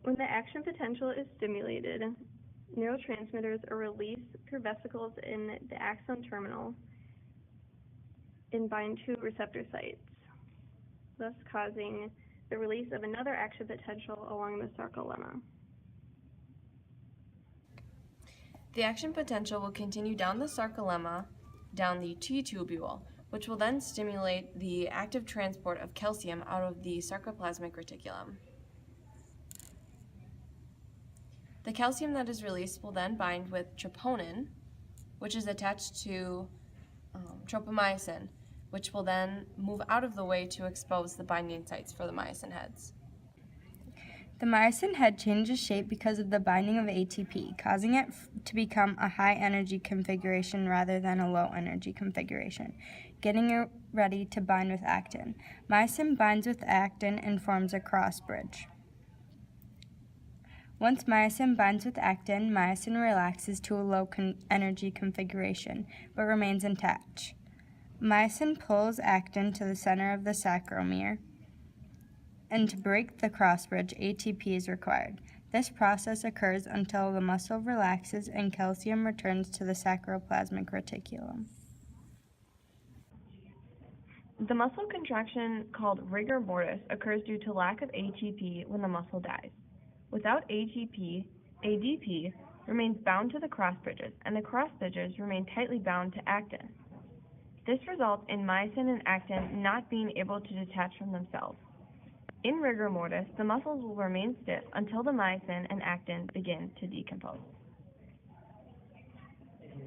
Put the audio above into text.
When the action potential is stimulated, neurotransmitters are released through vesicles in the axon terminal and bind to receptor sites, thus causing the release of another action potential along the sarcolemma. The action potential will continue down the sarcolemma, down the T-tubule, which will then stimulate the active transport of calcium out of the sarcoplasmic reticulum. The calcium that is released will then bind with troponin, which is attached to tropomyosin, which will then move out of the way to expose the binding sites for the myosin heads. The myosin head changes shape because of the binding of ATP, causing it to become a high-energy configuration rather than a low-energy configuration, getting it ready to bind with actin. Myosin binds with actin and forms a cross bridge. Once myosin binds with actin, myosin relaxes to a low-energy configuration, but remains intact. Myosin pulls actin to the center of the sarcomere, and to break the cross-bridge, ATP is required. This process occurs until the muscle relaxes and calcium returns to the sarcoplasmic reticulum. The muscle contraction called rigor mortis occurs due to lack of ATP when the muscle dies. Without ATP, ADP remains bound to the cross bridges, and the cross bridges remain tightly bound to actin. This results in myosin and actin not being able to detach from themselves. In rigor mortis, the muscles will remain stiff until the myosin and actin begin to decompose.